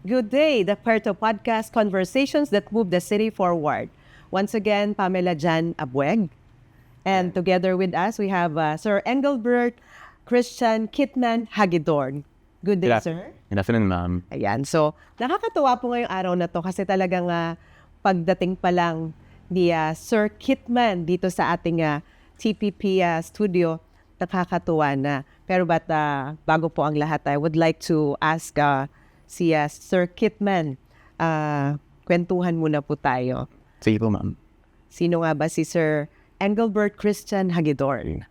Good day, the Puerto Podcast, conversations that move the city forward. Once again, Pamela Jan Abueg. And together with us, we have Sir Engelbert Christian Kitman Hagidorn. Good day, sir. Good afternoon, ma'am. Ayan, so nakakatuwa po ngayong araw na to kasi talagang pagdating pa lang ni Sir Kitman dito sa ating TPP studio, nakakatuwa na. Pero bago po ang lahat, I would like to ask si Sir Kitman, kwentuhan muna po tayo. Sige po, ma'am. Sino nga ba si Sir Engelbert Christian Hagidorn?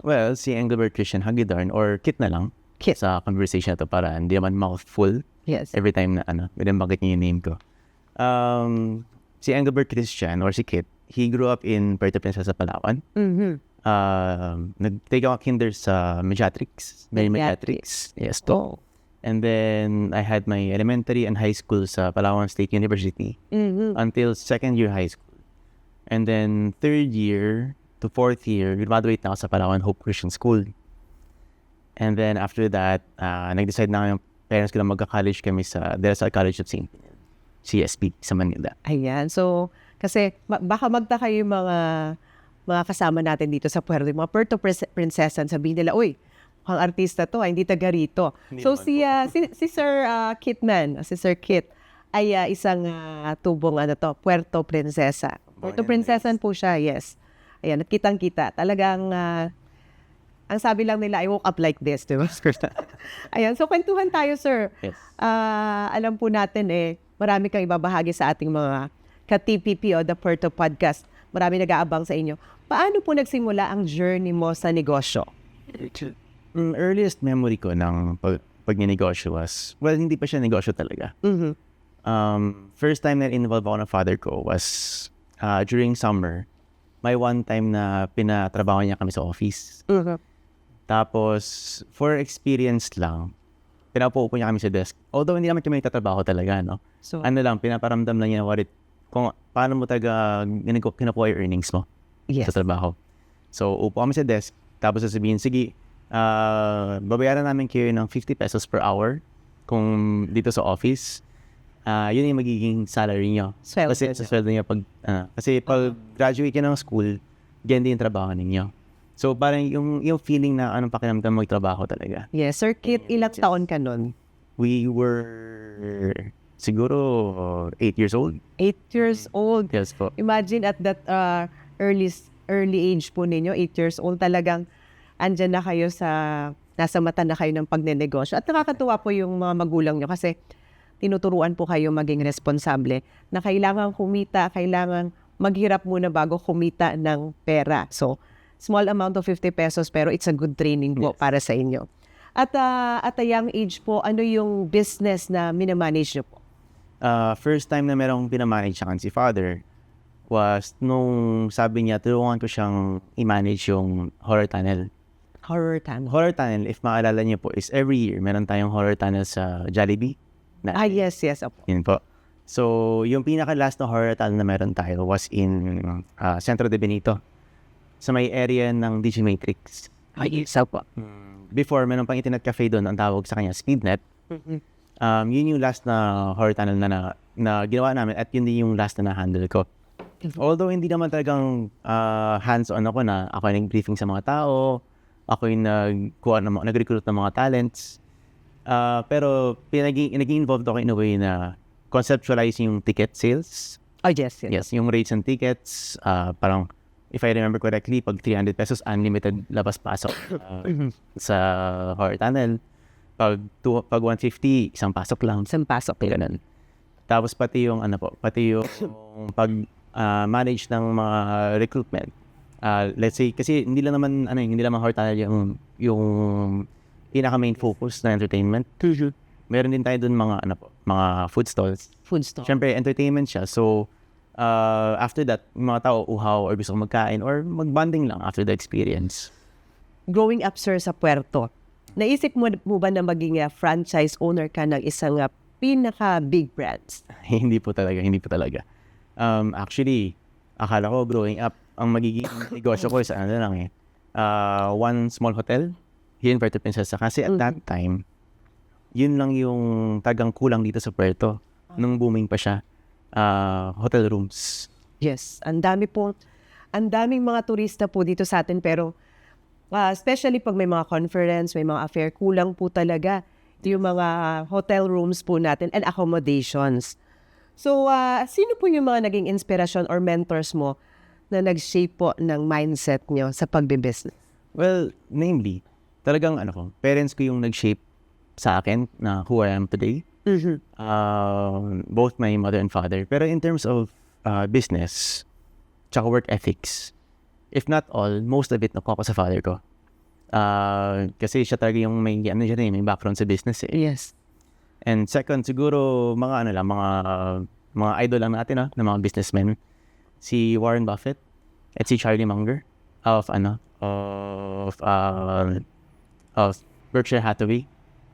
Well, si Engelbert Christian Hagidorn, or Kit na lang, Kit. Sa conversation na to para hindi naman mouthful Yes. every time na binabagit niya yung name ko. Si Engelbert Christian, or si Kit, he grew up in Puerto Princesa, Palawan. Mm-hmm. Nag-take ako kinder sa Mediatrix. Mediatrix. Yes, to. And then, I had my elementary and high school sa Palawan State University until second year high school. And then, third year to fourth year, graduate na ako sa Palawan Hope Christian School. And then, after that, nag-decide na yung parents ko na magka-college kami sa De La Salle College of St. CSP sa Manila. Ayan. So, kasi baka magtaka yung mga kasama natin dito sa Puerto, yung mga Puerto Princesa, sabihin nila, uy, ang artista to, hindi taga rito. So, si Sir Kitman, si Sir Kit, ay isang tubong Puerto Princesa. Puerto Princesa po siya, yes. Ayan, at kitang-kita. Talagang, ang sabi lang nila, I woke up like this, di ba? Ayan, so kwentuhan tayo, sir. Yes. Alam po natin marami kang ibabahagi sa ating mga ka-TPP o The Puerto Podcast. Marami nag-aabang sa inyo. Paano po nagsimula ang journey mo sa negosyo? Earliest memory ko ng pag-negosyo was, well, hindi pa siya negosyo talaga. Mm-hmm. First time na involved ako ng father ko was during summer. May one time na pinatrabaho niya kami sa office. Mm-hmm. Tapos, for experience lang, pinapaupo niya kami sa desk. Although hindi naman kami nagtatrabaho talaga, no? So, Pinaparamdam lang niya kung paano mo talaga kinakuha yung earnings mo yes. sa trabaho. So, upo kami sa desk. Tapos sasabihin, sige, babayaran namin kayo ng 50 pesos per hour kung dito sa office. Yun yung magiging salary niyo. Sweldo. Kasi sa sweldo niyo kasi pag graduate ka ng school, ganyan din yung trabaho ninyo. So parang yung feeling na anong pakiramdam magtrabaho talaga. Yes, Sir Kit, ilang taon ka nun? We were siguro 8 years old. 8 years old. Yes po. Imagine at that early age po ninyo, 8 years old, talagang andyan na kayo nasa mata na kayo ng pagnenegosyo. At nakakatuwa po yung mga magulang nyo kasi tinuturuan po kayo maging responsable na kailangan kumita, kailangan maghirap muna bago kumita ng pera. So, small amount of 50 pesos pero it's a good training po para sa inyo. At at a young age po, ano yung business na minamanage nyo po? First time na merong pinamanage siya si father was nung sabi niya, tulungan ko siyang i-manage yung horror tunnel. Horror tunnel. Horror tunnel, if maalala niyo po, is every year meron tayong horror tunnel sa Jollibee. Yes. Opo. Yun po. So, yung pinaka-last na horror tunnel na meron tayo was in Centro de Benito. Sa may area ng Digimatrix. Isa po. Before, meron pang internet cafe doon, ang tawag sa kanya, Speednet. Yun yung last na horror tunnel na ginawa namin at yun din yung last na na-handle ko. Although hindi naman talagang hands-on ako na ako yung nag-briefing sa mga tao, ako yung nag-recruit ng mga talents. Pero naging involved ako in a way na conceptualize yung ticket sales. Oh, yes. Yes, yung rates and tickets. Parang, if I remember correctly, pag 300 pesos, unlimited labas-pasok sa horror tunnel. Pag 150, isang pasok lang. Isang pasok. Ganun. Tapos pati yung pag-manage ng mga recruitment. Let's say, kasi hindi lang horror tunnel yung pinaka-main focus na entertainment. Meron din tayo dun mga food stalls. Food stall. Siyempre, entertainment siya. So, after that, mga tao uhaw or gusto magkain or mag-bonding lang after the experience. Growing up, sir, sa Puerto, naisip mo ba na maging franchise owner ka ng isang pinaka-big brands? Hindi po talaga. Actually, akala ko growing up, ang magiging negosyo ko is one small hotel here in Puerto Princesa. Kasi at that time, yun lang yung tagang kulang dito sa Puerto nung booming pa siya. Hotel rooms. Yes, ang daming mga turista po dito sa atin pero especially pag may mga conference, may mga affair, kulang po talaga yung mga hotel rooms po natin and accommodations. So, sino po yung mga naging inspirasyon or mentors mo na nag-shape po ng mindset nyo sa pagbe-business? Well, namely, talagang parents ko yung nag-shape sa akin na who I am today. Both my mother and father. Pero in terms of business, tsaka work ethics, if not all, most of it nakuha ko sa father ko. Kasi siya talaga yung may background sa business eh. Yes. And second, siguro mga mga idol lang natin na mga businessmen. Si Warren Buffett at si Charlie Munger of Berkshire Hathaway.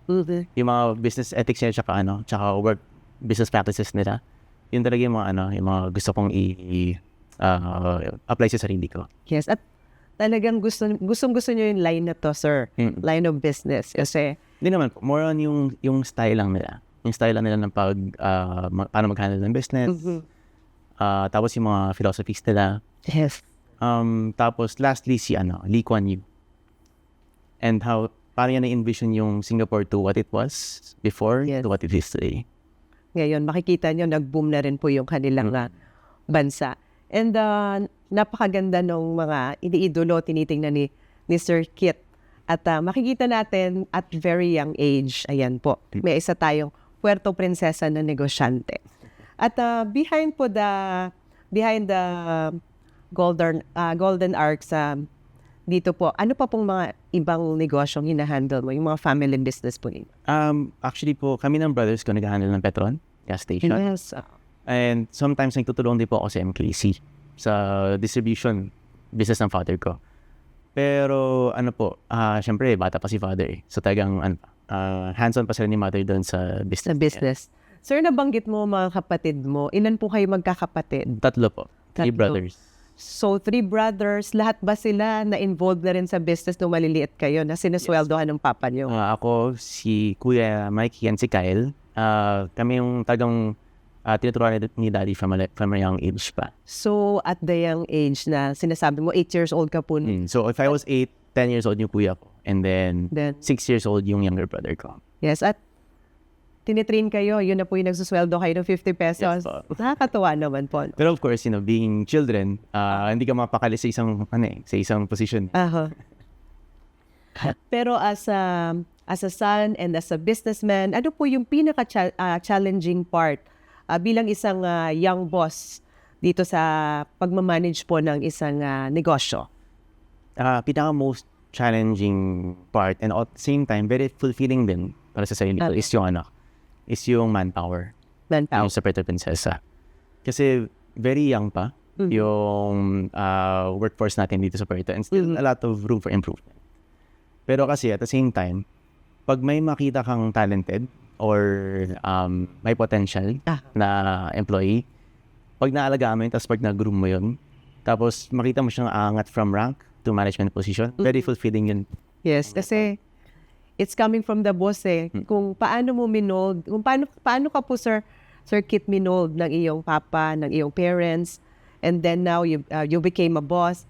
Yung mga business ethics niya tsaka work business practices nila. Yun talaga yung mga gusto kong apply sa sarili ko. Yes, at talagang gusto niyo yung line na to, sir. Line of business. Kasi Hindi naman po. More on yung style lang nila. Yung style lang nila ng paano mag-handle ng business. Tapos yung mga philosophies nila. yes. Tapos lastly si Lee Kuan Yew. And paano niya na-envision yung Singapore to what it was before Yes. to what it is today. Ngayon, makikita nyo, nag-boom na rin po yung kanilang bansa. And napakaganda nung mga iniidolo, tinitingnan ni Sir Kit. At makikita natin at very young age, ayan po, may isa tayong Puerto Princesa na negosyante. At behind the golden arcs, dito po, ano pa pong mga ibang negosyong hinahandle mo, yung mga family business po ninyo? Actually po, kami ng brothers ko nag-handle ng Petron gas station. Yes. And sometimes nagtutulong din po ako sa MKC sa distribution business ng father ko. Pero syempre bata pa si father eh. So talagang hands-on pa sila ni mother doon sa business. Sa business. Sir, nabanggit mo mga kapatid mo. Ilan po kayo magkakapatid? Tatlo po. Three Tatlo. brothers. So, 3 brothers. Lahat ba sila na-involved na rin sa business nung maliliit kayo na sinusweldohan ng papa nyo? Ako, si Kuya Mikey and si Kyle. Kami yung tagang tinuturuan ni Daddy from a young age pa. So, at the young age na sinasabi mo, 8 years old ka po. So, if I was 8, 10 years old yung kuya ko. And then 6 years old yung younger brother ko. Yes, at tinitrain kayo, yun na po yung nagsusweldo kayo ng 50 pesos. Yes po. Nakakatuwa naman po. Pero of course, being children, hindi ka mapakali sa isang position. Pero as a son and as a businessman, ano po yung pinaka-challenging part bilang isang young boss dito sa pagmamanage po ng isang negosyo? Pinaka most challenging part and at the same time very fulfilling din para sa sarili ko is yung manpower. Yung sa Puerto Princesa. Kasi very young pa yung workforce natin dito sa Puerto and still a lot of room for improvement. Pero kasi at the same time, pag may makita kang talented or may potential na employee, pag naalagaan mo yun, tapos pag nag-groom mo yun, tapos makita mo siyang aangat from rank to management position, very fulfilling yun. Yes, kasi it's coming from the boss eh. Kung paano mo minold, kung paano ka po Sir Kit minold ng iyong papa, ng iyong parents, and then now you became a boss.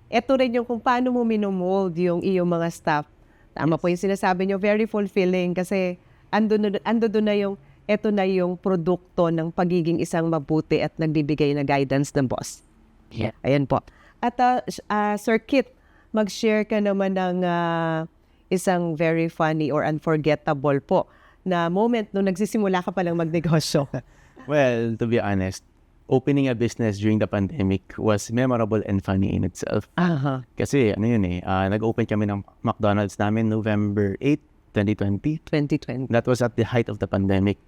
Ito rin yung kung paano mo minomold yung iyong mga staff. Tama po yung sinasabi nyo, very fulfilling kasi ando na yung, eto na yung produkto ng pagiging isang mabuti at nagbibigay na guidance ng boss. Yeah. Ayan po. At Sir Kit, mag-share ka naman ng isang very funny or unforgettable po na moment nung nagsisimula ka palang magnegosyo. Well, to be honest, opening a business during the pandemic was memorable and funny in itself. Kasi nag-open kami ng McDonald's namin November 8, 2020. 2020. That was at the height of the pandemic.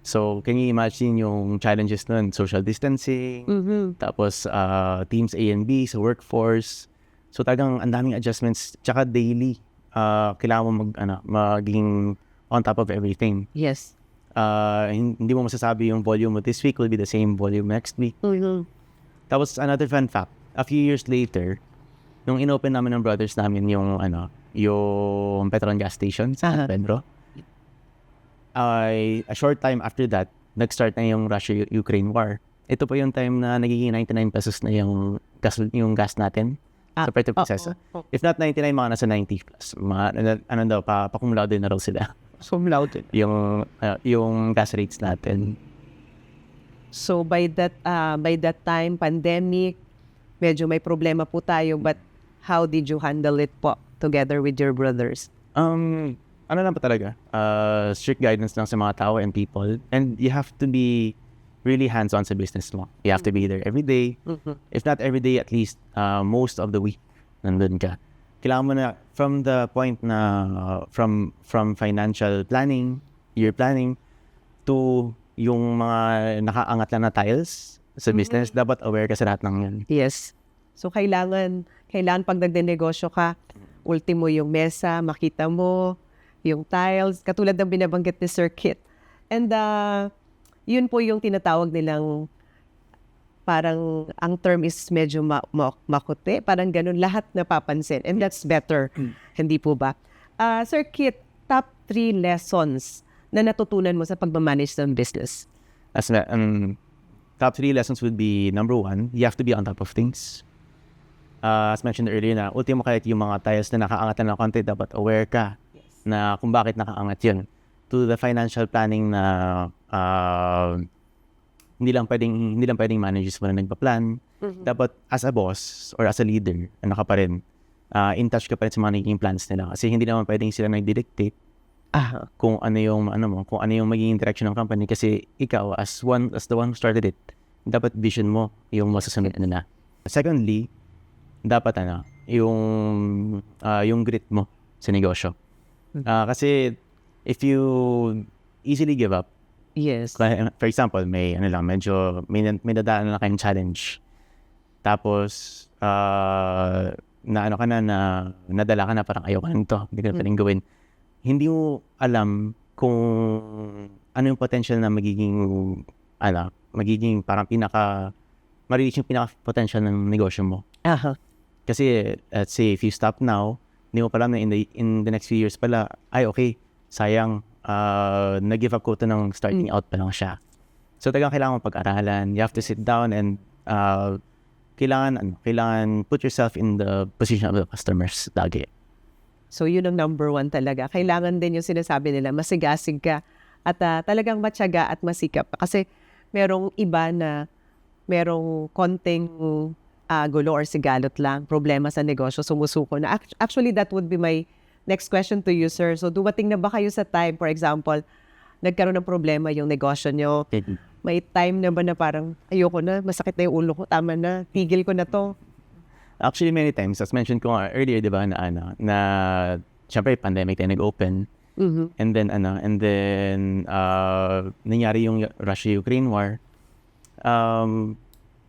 So, can you imagine yung challenges nun? Social distancing, tapos teams A and B sa workforce. So, talagang ang daming adjustments. Tsaka daily, kailangan mo maging on top of everything. Yes. Hindi mo masasabi yung volume mo this week will be the same volume next week. Tapos, another fun fact, a few years later, nung inopen namin ng brothers namin yung Petron gas station sa San Pedro, a short time after that, nag-start na yung Russia-Ukraine war. Ito po yung time na nagiging 99 pesos na yung gas natin sa Puerto Princesa. If not 99, mga nasa 90 plus. Mga, ano daw, pa-cum laude na raw sila. Cum laude. Yung gas rates natin. So by that time, pandemic, medyo may problema po tayo, but how did you handle it po together with your brothers? Ano lang pa talaga, strict guidance lang sa mga tao and people. And you have to be really hands-on sa business mo. You have to be there every day. If not every day, at least most of the week, nandun ka. Kailangan mo na, from the point na, from financial planning, year planning, to yung mga nakaangat lang na tiles sa business, dapat aware ka sa lahat ng yan. Yes. So kailangan pag nagdenegosyo ka, ultimo yung mesa, makita mo, yung tiles, katulad ng binabanggit ni Sir Kit. And yun po yung tinatawag nilang parang ang term is medyo makote, parang ganun, lahat napapansin. And that's better. Hindi po ba? Sir Kit, top 3 lessons na natutunan mo sa pagmamanage ng business? Top 3 lessons would be, number 1, you have to be on top of things. As mentioned earlier na, ultimo kahit yung mga tiles na nakaangat na ng konti, dapat aware ka na kung bakit nakaangat yun. To the financial planning na hindi lang pwedeng managers mo na nagpa-plan. Dapat as a boss or as a leader, ano ka pa rin, in touch ka pa rin sa mga naging plans nila. Kasi hindi naman pwedeng sila nag-dictate kung ano yung magiging direction ng company. Kasi ikaw, as the one who started it, dapat vision mo yung masasunod nila. Secondly, dapat yung grit mo sa negosyo. Kasi if you easily give up, yes. For example, may nadaan na kayong challenge. Tapos nadala ka na, parang ayaw ka nito, hindi ka na pwedeng gawin. Hindi mo alam kung ano yung potential na magiging parang ma-reach yung pinaka-potential ng negosyo mo. Kasi, let's say, if you stop now, hindi mo pala na in the next few years pala, okay, sayang, nag-give up ko ito ng starting out pa lang siya. So, talagang kailangan mo pag-aralan. You have to sit down and kailangan put yourself in the position of the customers lagi. So, yun ang number 1 talaga. Kailangan din yung sinasabi nila, masigasig ka at talagang matyaga at masikap. Kasi merong iba na merong konting gulo or sigalot lang, problema sa negosyo, sumusuko na. Actually, that would be my next question to you, sir. So, dumating na ba kayo sa time, for example, nagkaroon ng problema yung negosyo nyo? May time na ba na parang, ayoko na, masakit na yung ulo ko, tama na, tigil ko na to? Actually, many times, as mentioned ko earlier, di ba, na syempre, pandemic tayo nag-open. And then, nangyari yung Russia-Ukraine war.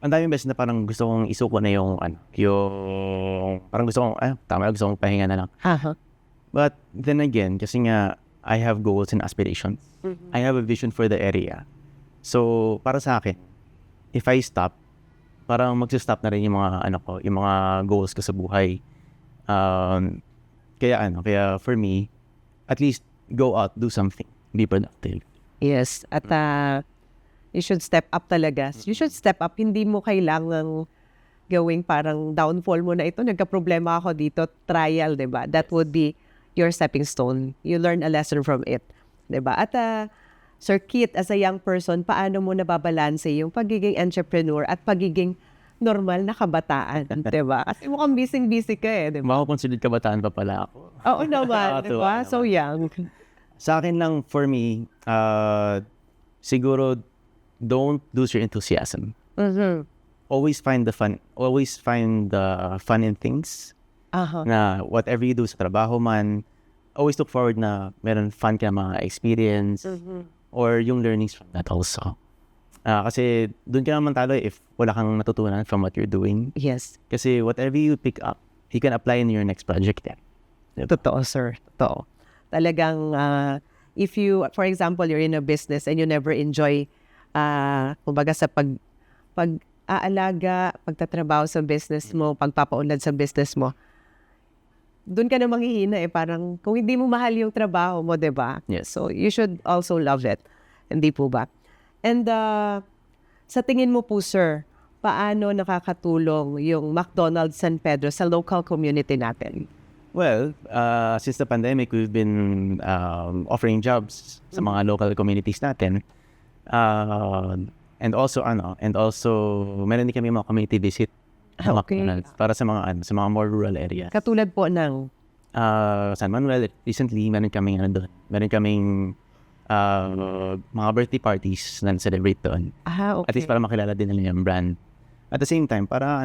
Ang daming beses na parang gusto kong isuko na yung parang gusto kong pahinga na lang. But then again, kasi nga, I have goals and aspirations. I have a vision for the area. So, para sa akin, if I stop, parang mag-stop na rin yung mga goals ko sa buhay. Kaya for me, at least go out, do something, be productive. Yes, at you should step up talaga. You should step up. Hindi mo kailangang gawing parang downfall mo na ito. Nagka-problema ako dito. Trial, diba? That would be your stepping stone. You learn a lesson from it. Diba? At Sir Kit, as a young person, paano mo nababalanse yung pagiging entrepreneur at pagiging normal na kabataan? Diba? Kasi mukhang busy-busy ka diba? Makakonsidered kabataan pa pala ako. Oo naman, diba? So young. Sa akin lang, for me, siguro, don't lose your enthusiasm. Always find the fun. Always find the fun in things. Na whatever you do sa trabaho man, always look forward na meron fun ka mga experience or yung learnings from that also. Kasi doon ka naman talo if wala kang natutunan from what you're doing. Yes. Kasi whatever you pick up, you can apply in your next project. Totoo, sir. Totoo. Talagang if you, for example, you're in a business and you never enjoy kumbaga sa pag-aalaga, pagtatrabaho sa business mo, pagpapaunlad sa business mo, doon ka na manghihina parang kung hindi mo mahal yung trabaho mo, 'di ba? Yes. So you should also love it. Hindi po ba? And sa tingin mo po, sir, paano nakakatulong yung McDonald's San Pedro sa local community natin? Well, since the pandemic, we've been offering jobs sa mga local communities natin. And also meron din kami mga community visit sa Okay. McDonald's para sa mga sa mga more rural areas. Katulad po ng San Manuel, recently meron kaming doon. Meron kaming mga birthday parties na celebrate doon. okay. At least para makilala din nila yung brand. At the same time, para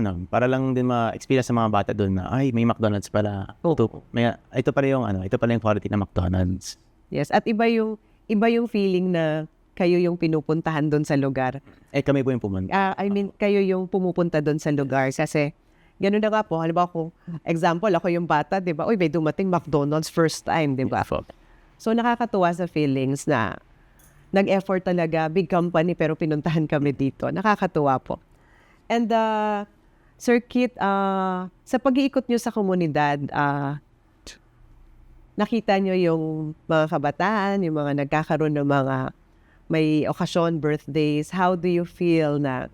lang din ma-experience sa mga bata doon na ay may McDonald's pala. Ito pala yung quality ng McDonald's. Yes, at iba yung feeling na kayo yung pinupuntahan doon sa lugar. Kami po yung pumunta. I mean, kayo yung pumupunta doon sa lugar kasi gano'n na nga po. Halimbawa kung example, ako yung bata, di ba? Uy, may dumating McDonald's first time, di ba? So nakakatuwa sa feelings na nag-effort talaga, big company pero pinuntahan kami dito. Nakakatuwa po. And Sir Kit, sa pag-iikot nyo sa komunidad, nakita nyo yung mga kabataan, yung mga nagkakaroon ng mga may okasyon, birthdays. How do you feel na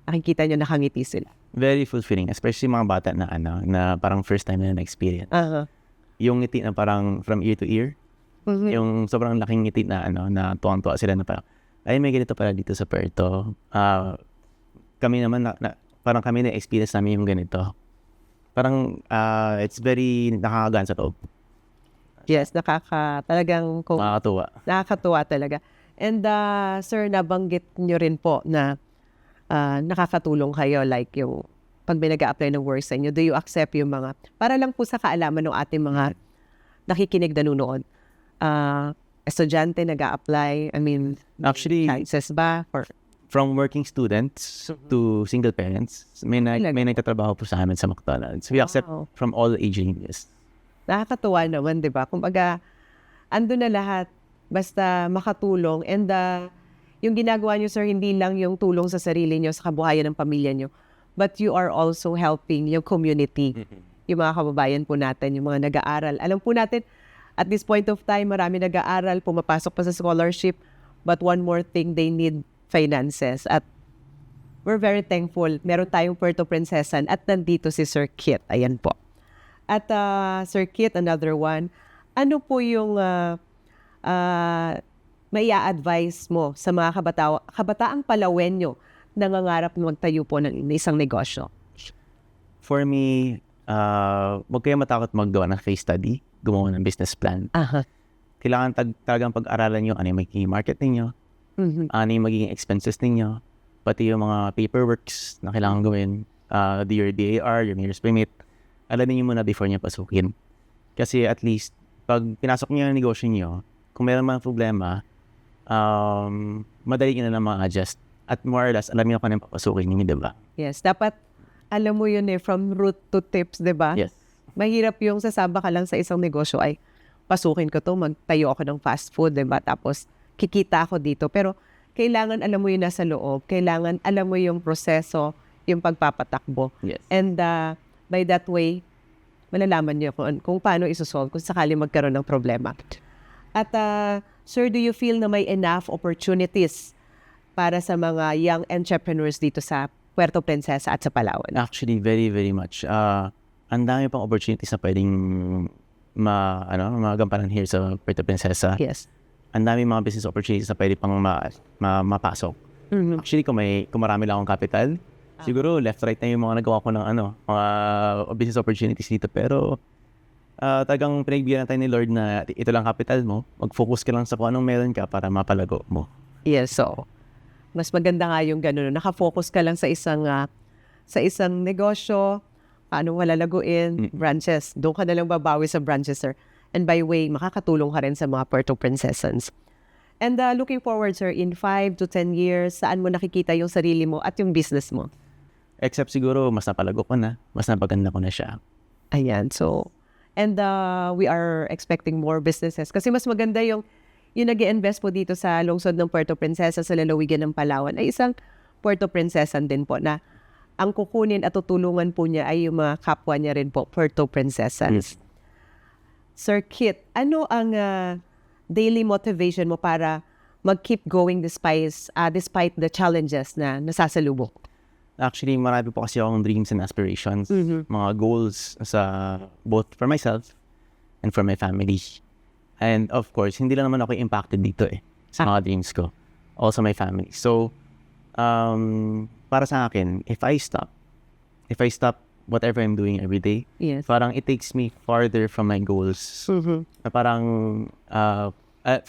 nakikita nyo nakangiti sila? Very fulfilling, especially mga bata na parang first time na na-experience. Yung ngiti na parang from ear to ear. Yung sobrang laking ngiti na na tuwang-tuwa sila na parang, ay may ganito pala dito sa Puerto. Kami naman, parang kami na-experience namin yung ganito. Parang, it's very nakakagaan sa loob. Yes, Nakakatuwa. nakakatuwa talaga. And sir, nabanggit nyo rin po na nakakatulong kayo like yung pag may nag-a-apply ng work sa inyo, do you accept yung mga, para lang po sa kaalaman ng ating mga nakikinig na nunood, estudyante nag-a-apply, I mean, Actually, chances ba? from working students to single parents, may nagtatrabaho po sa amin sa McDonald's. We accept Wow. from all age ranges. Nakakatuwa naman, di ba? Kumbaga, ando na lahat, basta makatulong. And yung ginagawa nyo, sir, hindi lang yung tulong sa sarili nyo, sa kabuhayan ng pamilya nyo, but you are also helping yung community, yung mga kababayan po natin, yung mga nag-aaral. Alam po natin, at this point of time, marami nag-aaral, pumapasok pa sa scholarship, but one more thing, they need finances. At we're very thankful. Meron tayong Puerto Princesan at nandito si Sir Kit. Ayan po. At Sir Kit, another one, ano po yung may advice mo sa mga kabataang Palawenyo na nangangarap na magtayo po ng isang negosyo? For me, huwag kayo matakot maggawa ng case study, gumawa ng business plan. Kailangan talagang pag-aralan nyo ano yung magiging market ninyo, ano yung magiging expenses ninyo, pati yung mga paperworks na kailangan gawin, your DAR, your mayor's permit, alamin nyo muna before nyo pasukin. Kasi at least, pag pinasok nyo yung negosyo nyo, kung meron mga problema, madali nyo na ma-adjust. At more or less, alam nyo kung ano yung papasukin nyo, diba? Yes, dapat alam mo yun from root to tips, di ba? Yes. Mahirap yung sasaba ka lang sa isang negosyo ay pasukin ko to, magtayo ako ng fast food, di ba? Tapos kikita ako dito. Pero kailangan alam mo yun nasa loob. Kailangan alam mo yung proseso, yung pagpapatakbo. Yes. And by that way, malalaman niyo kung paano isosolve kung sakali magkaroon ng problema. At sir, do you feel na may enough opportunities para sa mga young entrepreneurs dito sa Puerto Princesa at sa Palawan? Actually, very, very much. Ang dami pang opportunities na pwedeng magampanan here sa Puerto Princesa. Yes. Ang dami mga business opportunities na pwede pang mapasok. Actually, kung marami lang akong capital, siguro left right na yung mga nagawa ko ng mga business opportunities dito. Pero talagang pinagbigyan na tayo ni Lord na ito lang capital mo, mag-focus ka lang sa kung anong meron ka para mapalago mo. Yes, so mas maganda nga yung gano'n. Nakafocus ka lang sa isang negosyo, paano malalaguin, branches. Doon ka na lang babawi sa branches, sir. And by way, makakatulong ka rin sa mga Puerto Princesans. And looking forward, sir, in 5 to 10 years, saan mo nakikita yung sarili mo at yung business mo? Except siguro, mas napalago ko na, mas napaganda ko na siya. Ayan, so, and we are expecting more businesses. Kasi mas maganda yung nag-i-invest po dito sa lungsod ng Puerto Princesa, sa lalawigan ng Palawan, ay isang Puerto Princesan din po na ang kukunin at tutulungan po niya ay yung mga kapwa niya rin po, Puerto Princesas. Sir Kit, ano ang daily motivation mo para mag-keep going despite the challenges na nasasalubong? Actually, marami po kasi akong dreams and aspirations, mga goals sa both for myself and for my family. And of course, hindi lang naman ako impacted dito sa mga dreams ko. Also my family. So, para sa akin, if I stop whatever I'm doing every day, Yes. parang it takes me farther from my goals. Na parang,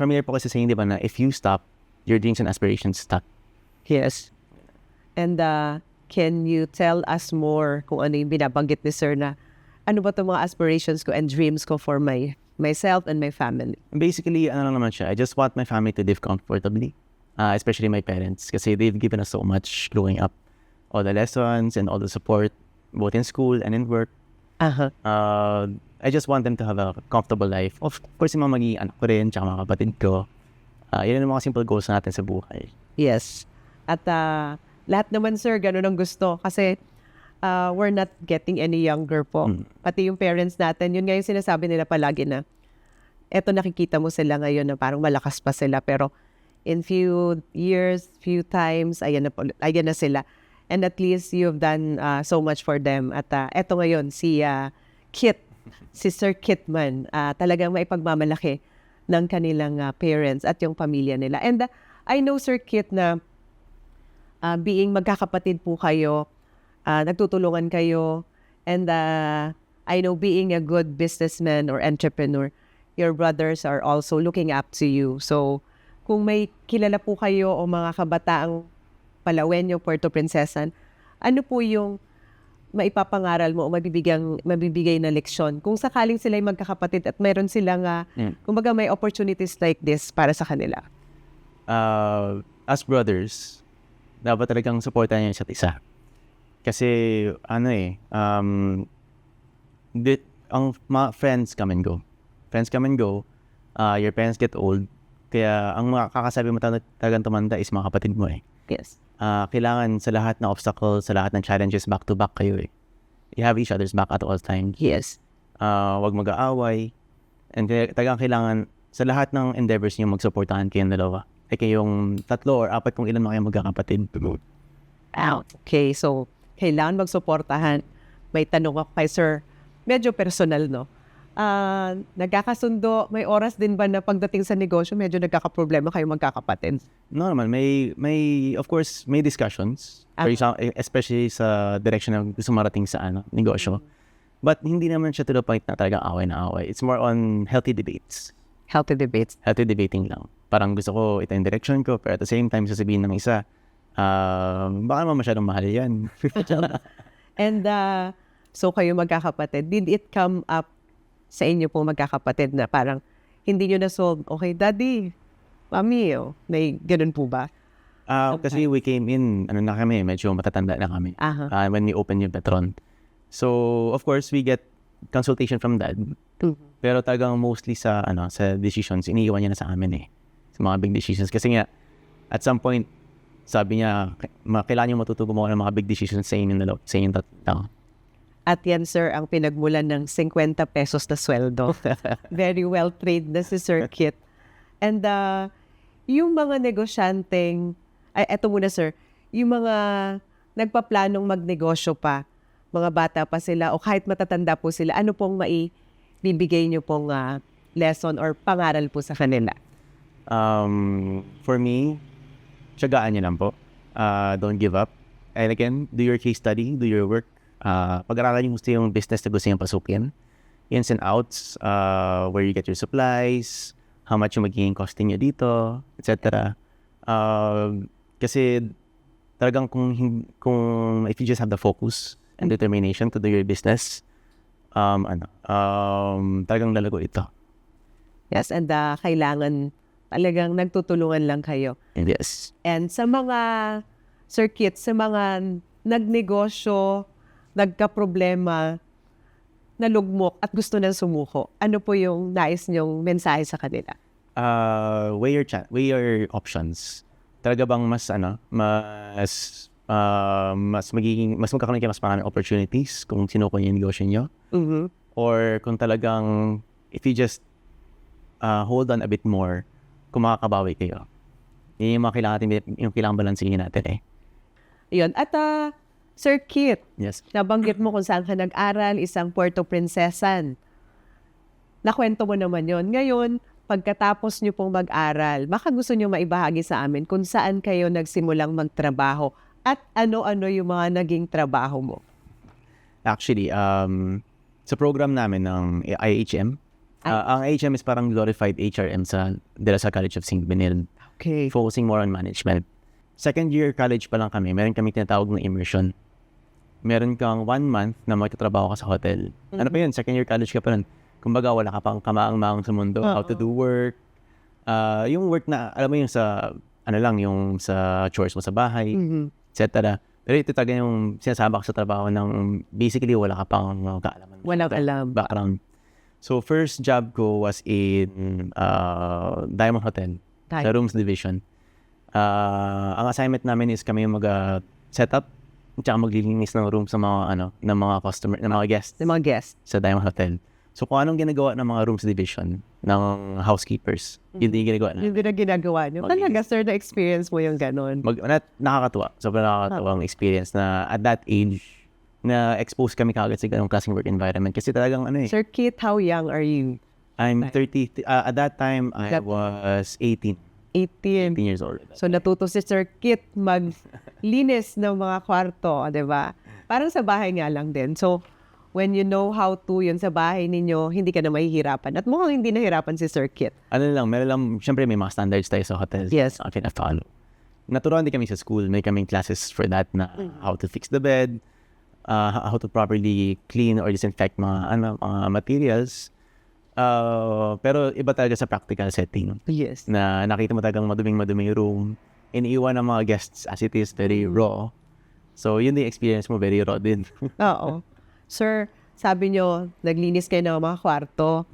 familiar po kasi saying, di ba, na if you stop, your dreams and aspirations stop. Yes. And can you tell us more kung ano yung binabanggit ni Sir na ano ba itong mga aspirations ko and dreams ko for myself and my family? Basically, ano lang naman siya, I just want my family to live comfortably, especially my parents, kasi they've given us so much growing up. All the lessons and all the support, both in school and in work. I just want them to have a comfortable life. Of course, yung mga magiging anak ko rin, tsaka mga kapatid ko. Yun ang mga simple goals natin sa buhay. Yes. At lahat naman, Sir, ganun ang gusto. Kasi we're not getting any younger po. Pati yung parents natin, yun nga yung sinasabi nila palagi na eto nakikita mo sila ngayon na parang malakas pa sila. Pero in few years, few times, ayan na sila. And at least you've done so much for them. At eto ngayon, si Kit, si Sir Kitman, talagang maipagmamalaki ng kanilang parents at yung pamilya nila. And I know, Sir Kit, na being magkakapatid po kayo, nagtutulungan kayo, and I know being a good businessman or entrepreneur, your brothers are also looking up to you. So, kung may kilala po kayo o mga kabataang Palawenyo, Puerto Princesan, ano po yung maipapangaral mo o mabibigay na leksyon kung sakaling sila'y magkakapatid at meron silang, kumbaga may opportunities like this para sa kanila? As brothers, dapat talagang supportan niya isa't isa. Kasi, ang mga friends come and go. Friends come and go, your parents get old, kaya ang makakasabi mo talagang tumanda is mga kapatid mo Yes. Kailangan sa lahat ng obstacles, sa lahat ng challenges, back-to-back kayo You have each other's back at all times. Yes. Wag mag-aaway. And talagang kailangan sa lahat ng endeavors niyo mag-supportahan kayong dalawa. Kayong 3 or 4 kung ilan na kayo magkakapatid. Okay, so kailangan magsuportahan. May tanong ako kay Sir, medyo personal, no? Nagkakasundo, may oras din ba na pagdating sa negosyo, medyo nagkakaproblema kayo magkakapatid? No naman, of course, may discussions. For example, especially sa direction na gusto marating sa negosyo. But hindi naman siya to the point na talagang away na away. It's more on healthy debates. Healthy debates. Healthy debating lang. Parang gusto ko ito yung direction ko, pero at the same time, sasabihin ng isa, baka naman masyadong mahal yan. And so kayo magkakapatid, did it come up sa inyo pong magkakapatid na parang hindi nyo na-solve? Okay, Daddy, Mami, may ganun po ba? Kasi we came in, medyo matatanda na kami. When we opened yung Petron. So, of course, we get consultation from Dad. Pero talagang mostly sa decisions, iniiwan niya na sa amin sa mga big decisions. Kasi nga, at some point, sabi niya, kailangan niyo matuto gumawa ng mga big decisions sa inyong tatlo. At yan, Sir, ang pinagmulan ng 50 pesos na sweldo. Very well trained na si Sir Kit. And yung mga negosyanteng, eto muna, Sir, yung mga nagpaplanong magnegosyo pa, mga bata pa sila o kahit matatanda po sila, ano pong maibibigay nyo pong lesson or pangaral po sa kanila? For me, tiyagaan niyo lang po. Don't give up. And again, do your case study, do your work. Pag-aralan yung gusto yung business na gusto yung pasukin. Ins and outs, where you get your supplies, how much yung magiging costing nyo dito, etc. Kasi talagang kung if you just have the focus and determination to do your business, talagang lalago ito. Yes, and kailangan talagang nagtutulungan lang kayo. Yes. And sa mga circuit, sa mga nagnegosyo, nagka-problema, nalugmok at gusto nang sumuko, ano po yung nais niyong mensahe sa kanila? Weigh your options. Talaga bang mas mas magkakaroon kayo mas maraming opportunities kung sino ko yung negosyo nyo. Or kung talagang, if you just hold on a bit more, kung makakabawi kayo. Yun yung mga kailangan natin, yung kailangan balansihin natin eh. Yun. At Sir Kit, Yes. nabanggit mo kung saan ka nag-aral, isang Puerto Princesan. Nakwento mo naman yon. Ngayon, pagkatapos nyo pong mag-aral, baka gusto nyo maibahagi sa amin kung saan kayo nagsimulang magtrabaho at ano-ano yung mga naging trabaho mo. Actually, sa program namin ng IHM, ang IHM is parang glorified HRM sa De La Salle College of St. Benilde, Okay. focusing more on management. Second year college pa lang kami, meron kami tinatawag na immersion. Meron kang 1 month na magtatrabaho ka sa hotel. Ano pa yun? Second year college ka pa rin. Kumbaga, wala ka pang kamaang-maang sa mundo, how to do work. Yung work na, alam mo yung sa, yung sa chores mo sa bahay, etc. Pero ito talaga yung sinasama ka sa trabaho ng basically wala ka pang kaalaman. Walang alam. Background. So, first job ko was in Diamond Hotel, sa rooms division. Ang assignment namin is kami yung mag-set up at maglilinis ng room sa mga ng mga customer, ng mga guests Ng mga guests. sa Diamond Hotel. So kung anong ginagawa ng mga rooms division ng housekeepers, yun din yung ginagawa na. Yung ginagawa nyo. Talaga, sir, na-experience mo yung ganon. Nakakatuwa. Sobrang nakakatuwang experience na at that age na expose kami kagad sa ganong klaseng work environment. Kasi talagang Sir Kit, how young are you? I'm 30. At that time, I was 18. 18 18. years old. So natuto si Sir Kit maglinis ng mga kwarto, di ba? Parang sa bahay nga lang din. So, when you know how to yun sa bahay ninyo, hindi ka na mahihirapan. At mukhang hindi nahirapan si Sir Kit. Meron lang, syempre may mga standards tayo sa hotels. Yes. Follow. Naturuan din kami sa school. May kaming classes for that na how to fix the bed, how to properly clean or disinfect mga materials. Pero iba talaga sa practical setting. Yes. Na nakita mo talagang maduming room. Iniiwan ng mga guests as it is, very raw. So, yun yung experience mo, very raw din. Oo. Sir, sabi nyo, naglinis kayo ng mga kwarto.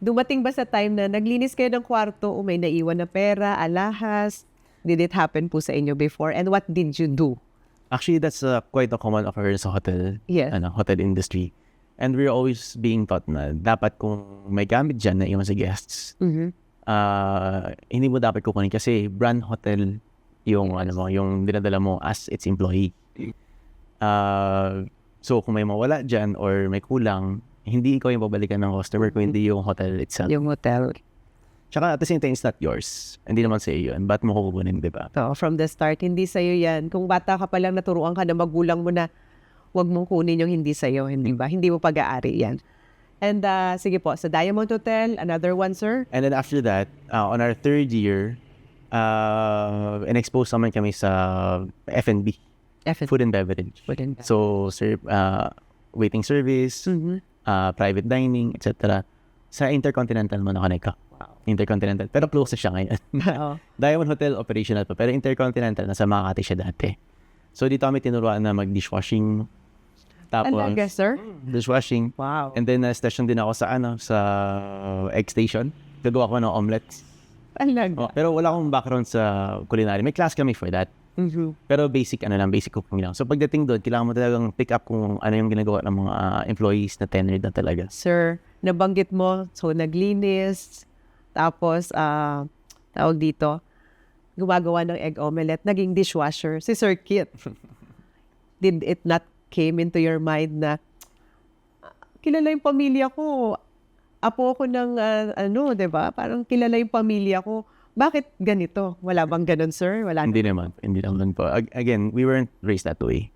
Dumating ba sa time na naglinis kayo ng kwarto o may naiwan na pera, alahas? Did it happen po sa inyo before? And what did you do? Actually, that's quite a common occurrence sa hotel. Yes. Hotel industry. And we're always being taught na dapat kung may gamit dyan na iwan sa guests, hindi mo dapat kukunin kasi brand hotel yung yung dinadala mo as its employee. So kung may mawala dyan or may kulang, hindi ikaw yung babalikan ng customer kung hindi yung hotel itself. Yung hotel. Tsaka at the same time, it's not yours. Hindi naman sa'yo yun. Ba't mo kukunin, di ba? So, from the start, hindi sa'yo yan. Kung bata ka pa lang, naturuan ka na magulang mo na huwag mong kunin yung hindi sa'yo, hindi ba? Hindi mo pag-aari yan. And sige po, sa Diamond Hotel, another one, sir? And then after that, on our third year, in-expose naman kami sa F&B, food and beverage. So, waiting service, private dining, etc. Sa Intercontinental mo na-connect ka. Intercontinental. Pero close na siya ngayon. Diamond Hotel, operational pa. Pero Intercontinental, nasa Makati siya dati. So, dito kami tinuruan na mag-dishwashing. Tapos, Alaga, sir? dishwashing. Wow. And then, station din ako sa egg station. Gagawa ko ng omelets. Alaga. Pero wala akong background sa culinary. May class kami for that. Pero basic cooking lang. So, pagdating doon, kailangan mo talagang pick up kung ano yung ginagawa ng mga employees na tenured na talaga. Sir, nabanggit mo, so naglinis, tapos, tawag dito, gumagawa ng egg omelette, naging dishwasher, si Sir Kit. Did it not came into your mind na, kilala yung pamilya ko, apo ko ng, diba? Parang kilala yung pamilya ko. Bakit ganito? Wala bang ganun, sir? Wala Hindi naman po. Again, we weren't raised that way.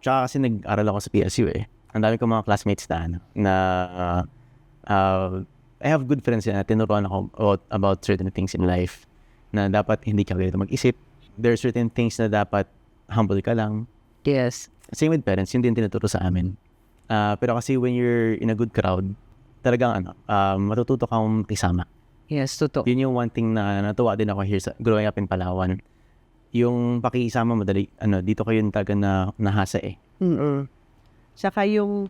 Tsaka kasi nag-aral ako sa PSU eh. Ang dami ko mga classmates na I have good friends na tinuruan ako about certain things in life na dapat hindi ka ganito mag-isip. There are certain things na dapat humble ka lang. Yes. Same with parents, yun din tinuturo sa amin. Pero kasi when you're in a good crowd, talagang matututo kang isama. Yes, totoo. Yun yung one thing na natuwa din ako here sa growing up in Palawan. Yung pakisama madali, dito kayo talaga na nahasa eh. Saka yung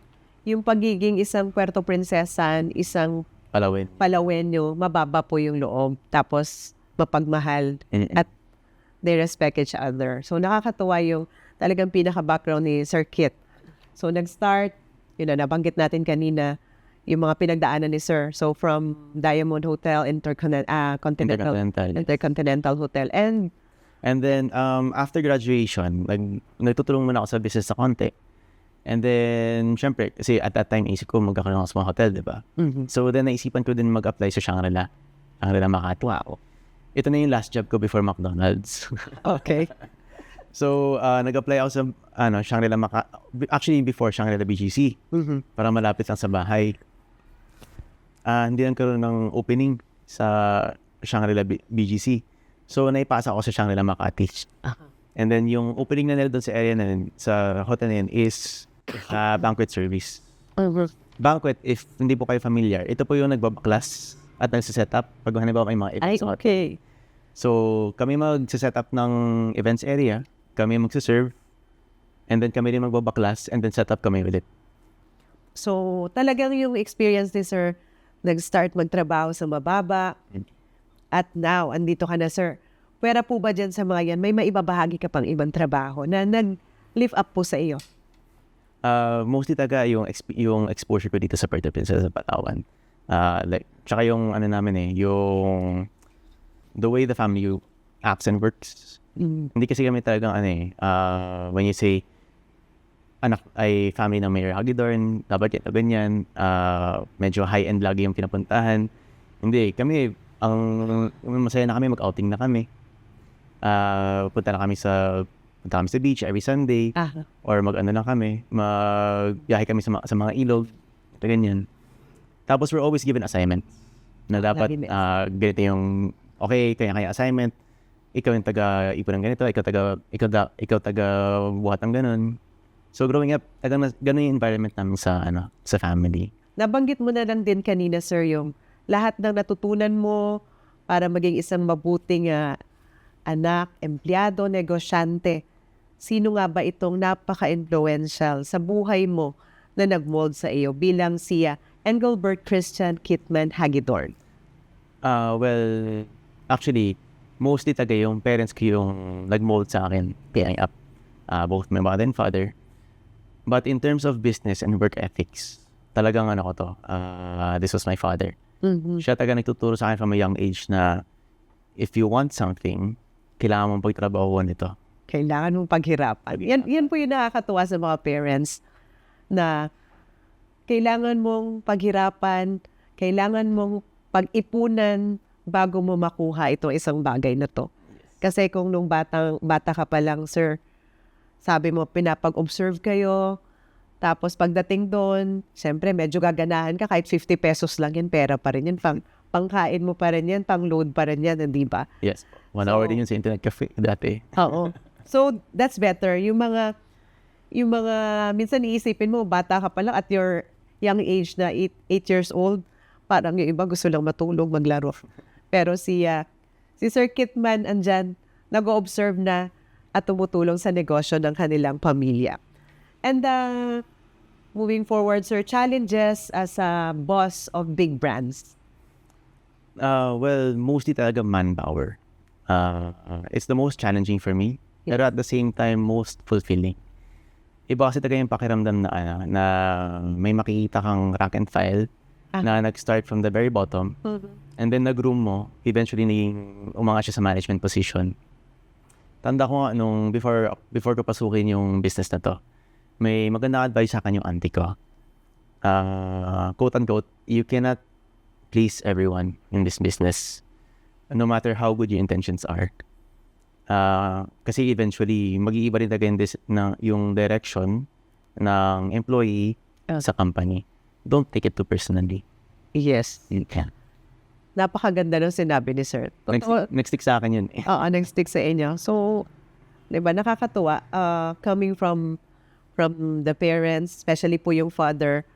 pagiging isang Puerto Princesan, isang Palawen. Palawenyo, mababa po yung loob. Tapos, mapagmahal. At they respect each other. So nakakatuwa yung talagang pinaka-background ni Sir Kit. So nag-start, nabanggit natin kanina, yung mga pinagdaanan ni Sir. So from Diamond Hotel, Intercontinental Hotel. And then, after graduation, nagtutulong muna ako sa business sa konti. And then, syempre, kasi at that time, isip ko magkakaroon ako sa mga hotel, di ba? So then, naisipan ko din mag-apply sa Shangri-La Makati. wow. Ito na yung last job ko before McDonald's. Okay. So, nag-apply ako sa Shangri-La Makati. Actually, before Shangri-La BGC. Para malapit lang sa bahay. Hindi lang karoon ng opening sa Shangri-La BGC. So, naipasa ako sa Shangri-La Makati. And then, yung opening na nila doon sa area na yun, sa hotel na yun, is banquet service. Banquet, if hindi po kayo familiar, ito po yung nagbabaklas at nagsiset up pag halimbawa may mga events. Okay. So, kami magsiset up ng events area, kami magsiserve, and then kami rin magbabaklas, and then set up kami ulit. So, talagang yung experience ni Sir, nag-start magtrabaho sa mababa, at now, andito ka na, Sir. Pwera po ba dyan sa mga yan, may maibabahagi ka pang ibang trabaho na nag-live up po sa iyo? Mostly taga yung exposure ko dito sa Puerto Princesa, sa Palawan. Tsaka yung yung the way the family acts and works. Hindi kasi kami talagang when you say anak ay family ng Mayor Hagedorn, dapat ganyan, medyo high-end lagi yung pinapuntahan. Hindi, kami, masaya na kami, mag-outing na kami. Punta kami sa beach every Sunday. Or mag-ano kami, magbiyahe kami sa mga ilog, ganyan. Tapos we're always given assignment na dapat ganito yung kaya assignment, ikaw yung taga-ipon ng ganito, ikaw taga-buhat ng ganun. So growing up, ganun yung environment namin sa family. Nabanggit mo na lang din kanina, Sir, yung lahat ng natutunan mo para maging isang mabuting anak, empleyado, negosyante. Sino nga ba itong napaka-influential sa buhay mo na nag-mold sa iyo bilang siya Engelbert Christian Kitman Hagedorn? Well, actually, mostly yung parents ko yung nag-mold sa akin, growing up. Both my mother and father. But in terms of business and work ethics, talagang this was my father. Siya nagtuturo sa akin from a young age na if you want something, kailangan mong pagtrabahuan ito. Kailangan mong paghirapan. Yan po yung nakakatuwa sa mga parents na kailangan mong paghirapan, kailangan mong pag-ipunan bago mo makuha itong isang bagay na to. Kasi kung nung bata ka pa lang, Sir, sabi mo, pinapag-observe kayo, tapos pagdating doon, siyempre medyo gaganahan ka, kahit 50 pesos lang yan, pera pa rin yan, pangkain mo pa rin yan, pang-load pa rin yan, hindi ba? Yes. 1 hour din yun sa internet cafe dati. Oo. So, that's better. Yung mga, minsan iisipin mo, bata ka pa lang at your young age na 8 years old, parang yung iba gusto lang matulog, maglaro. Pero si Sir Kitman andyan, nag-o-observe na at tumutulong sa negosyo ng kanilang pamilya. And moving forward, Sir, challenges as a boss of big brands? Well, mostly talaga manpower. It's the most challenging for me, pero at the same time, most fulfilling. Iba kasi talaga yung pakiramdam na may makikita kang rank and file na nag-start from the very bottom, and then nag-groom mo, eventually umangat siya sa management position. Tanda ko nga nung before ko pasukin yung business na to, may magandang advice sa akin yung auntie ko. Quote unquote, you cannot please everyone in this business, no matter how good your intentions are. Kasi eventually, mag-iiba rin talaga yung direction ng employee sa company. Don't take it too personally. Yes. Yeah. Napakaganda ng sinabi ni Sir. Nag-stick sa akin yun. Oo, nag-stick sa inyo. So, di ba, nakakatuwa. Coming from the parents, especially po yung father,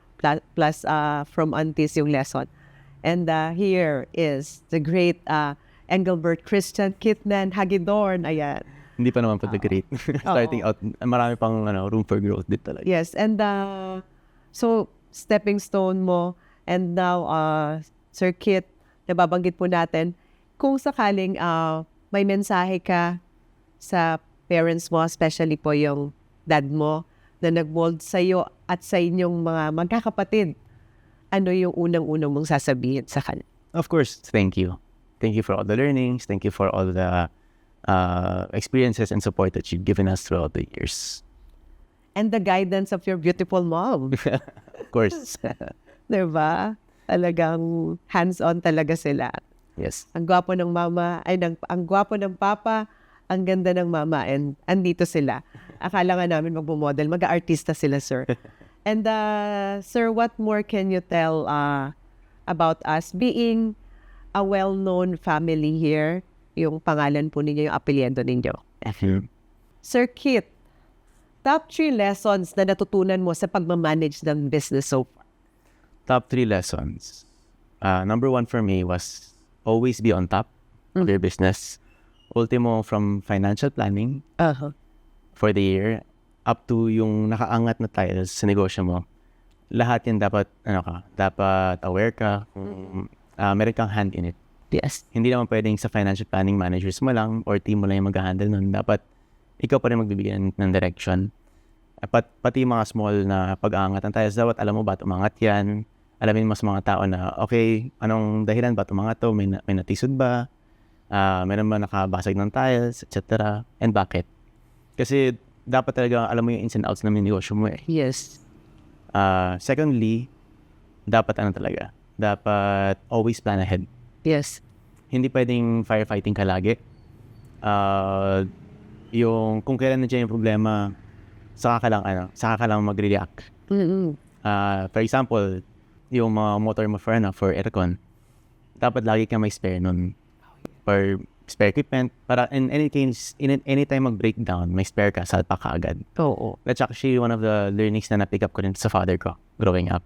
plus from aunties yung lesson. And here is the great Engelbert Christian Kitman Hagedorn. Ayan. Hindi pa naman po the great. Starting out, marami pang room for growth din talaga. Yes, and so, stepping stone mo, and now, Sir Kit, nababanggit po natin, kung sakaling may mensahe ka sa parents mo, especially po yung dad mo, na nag-mold sa'yo at sa inyong mga magkakapatid? Ano yung unang-unang mong sasabihin sa kanila? Of course, thank you. Thank you for all the learnings. Thank you for all the experiences and support that you've given us throughout the years. And the guidance of your beautiful mom. Of course. Diba? Talagang hands-on talaga sila. Yes. Ang gwapo ng mama, ang gwapo ng papa, ang ganda ng mama, and andito sila. Akala nga namin magmo-model, mag-artista sila, sir. And sir, what more can you tell about us being a well-known family here? Yung pangalan po ninyo, yung apelyido ninyo. Sir Kit, top 3 lessons na natutunan mo sa pagmamanage ng business so far? Top 3 lessons. Number 1 for me was always be on top of your business. Ultimo, from financial planning for the year up to yung nakaangat na titles sa negosyo mo. Lahat yan dapat, dapat aware ka kung meron kang hand in it. Yes. Hindi naman pwedeng sa financial planning managers mo lang or team mo lang yung mag-handle nun. Dapat ikaw pa rin magbibigyan ng direction. Pati mga small na pag-aangat ng titles, dapat alam mo ba't umangat yan. Alamin mo sa mga tao na, okay, anong dahilan ba't umangat to? May natisod ba? Meron ba nakabasag ng tiles, etc. And bakit? Kasi dapat talaga alam mo yung ins and outs ng negosyo mo eh. Yes. Secondly, dapat dapat always plan ahead. Yes. Hindi pwedeng firefighting ka lagi. Yung kung kailan nandiyan yung problema, saka ka lang mag-react. For example, yung mga motor mo for aircon, dapat lagi ka may spare nun. Or spare equipment, para in any case, anytime mag-breakdown, may spare ka, salpa ka agad. Oo. That's actually one of the learnings na na-pick up ko rin sa father ko growing up.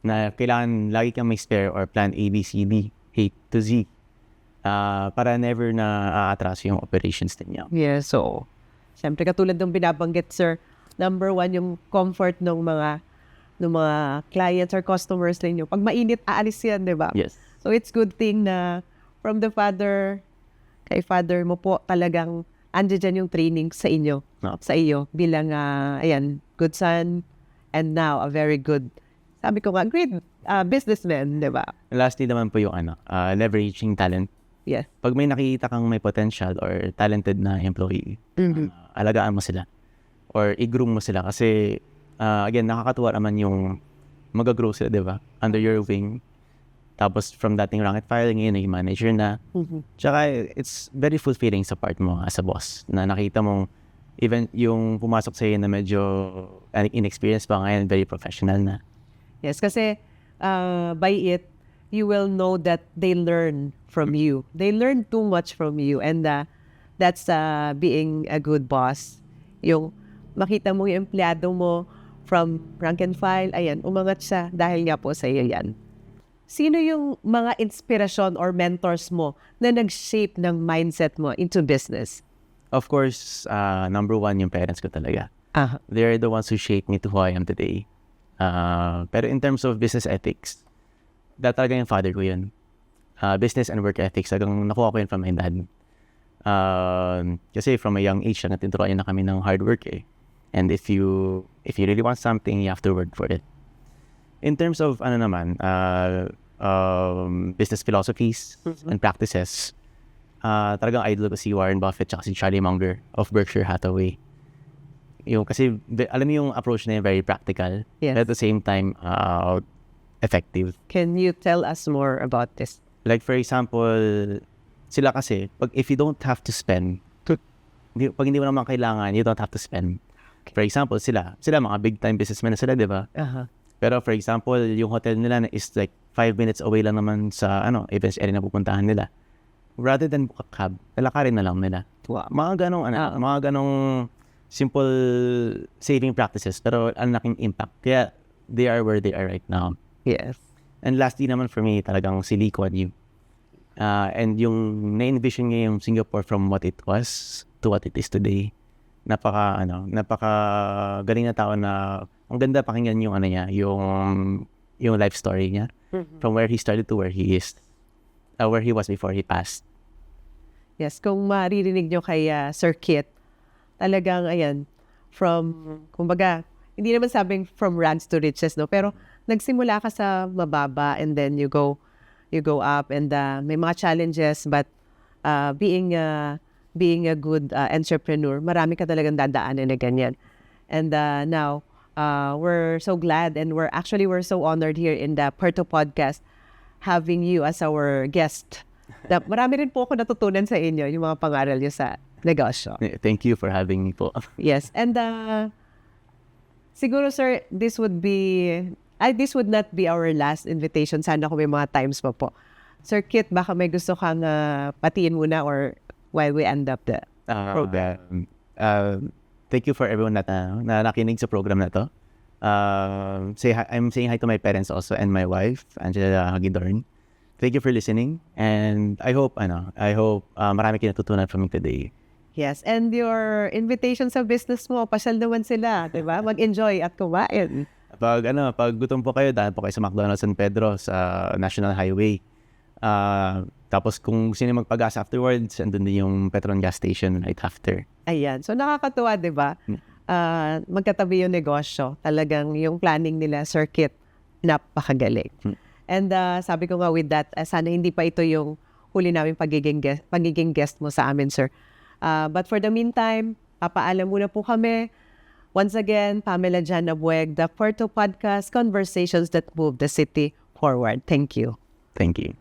Na kailangan lagi kang may spare or plan A, B, C, D, A to Z. Para never na aatraso yung operations ninyo. Yes, so siyempre katulad ng binabanggit, sir, number 1 yung comfort ng mga clients or customers ninyo. Pag mainit, aalis yan, di ba? Yes. So it's good thing na from the father, kay father mo po, talagang andyan yung training sa inyo, sa iyo, bilang, good son, and now a very good, sabi ko nga, great businessman, di ba? Lastly naman po yung leveraging talent. Yes. Pag may nakikita kang may potential or talented na employee, alagaan mo sila. Or i-groom mo sila. Kasi, again, nakakatuwa naman yung mag-grow sila, di ba? Under your wing. Tapos, from dating rank and file, ngayon, naging manager na. Tsaka, it's very fulfilling sa part mo as a boss. Na nakita mong, even yung pumasok sa'yo na medyo inexperienced pa ngayon, very professional na. Yes, kasi by it, you will know that they learn from you. They learn too much from you. And that's being a good boss. Yung makita mo yung empleyado mo from rank and file, umangat siya dahil nga po sa iyo yan. Sino yung mga inspirasyon or mentors mo na nag-shape ng mindset mo into business? Of course, number 1 yung parents ko talaga. They're the ones who shaped me to who I am today. Pero in terms of business ethics, talaga yung father ko yun. Business and work ethics, talagang nakuha ko yun from my dad. Kasi from a young age, tinuruan niya na kami ng hard work eh. And if you really want something, you have to work for it. In terms of business philosophies and practices, talagang idol ko si Warren Buffett at si Charlie Munger of Berkshire Hathaway. Kasi alam mo yung approach na yun, very practical. Yes. But at the same time, effective. Can you tell us more about this? Like for example, sila kasi, if you don't have to spend, pag hindi mo naman kailangan, you don't have to spend. For example, sila mga big time businessmen na sila, di ba? Pero for example, yung hotel nila is like 5 minutes away lang naman sa events area na pupuntahan nila. Rather than book a cab, lalakarin na lang nila. Wow. Mga ganong simple saving practices pero ang laking impact. Kaya they are where they are right now. Yes. And lastly naman for me, talagang si Lee Kuan Yew. And yung na-envision niya yung Singapore from what it was to what it is today. Napaka galing na tao na ang ganda pakinggan yung yung life story niya from where he started to where he is, where he was before he passed. Yes, kung maririnig nyo kay Sir Kit, talagang, ayan, kumbaga, hindi naman sabing from rags to riches, no? Pero nagsimula ka sa mababa and then you go up and may mga challenges, but being a good entrepreneur, marami ka talagang dadaanan na ganyan. And now, we're so glad and we're so honored here in the Puerto Podcast having you as our guest. Marami rin po ako natutunan sa inyo, yung mga pangaral nyo sa negosyo. Thank you for having me po. Yes, and siguro sir, this would not be our last invitation. Sana kung may mga times pa po. Sir Kit, baka may gusto kang patiin muna or while we end up the program. Thank you for everyone na nakinig sa program na to. I'm saying hi to my parents also and my wife, Angela Hagidorn. Thank you for listening, and I hope marami kayo natutunan from me today. Yes, and your invitation sa business mo, pasyal naman sila, 'di ba? Mag-enjoy at kumain. Pag gutom po kayo, dahil po kayo sa McDonald's San Pedro sa National Highway. Tapos kung sino magpagas afterwards, andun din yung Petron gas station right after. Ayan. So nakakatuwa, 'di ba? Magkatabi yung negosyo. Talagang yung planning nila, Sir Kit, napakagaling. And sabi ko nga with that, sana hindi pa ito yung huli namin pagiging guest mo sa amin, sir. But for the meantime, papaalam muna po kami. Once again, Pamela Jana Bueg, the Puerto Podcast, conversations that move the city forward. Thank you. Thank you.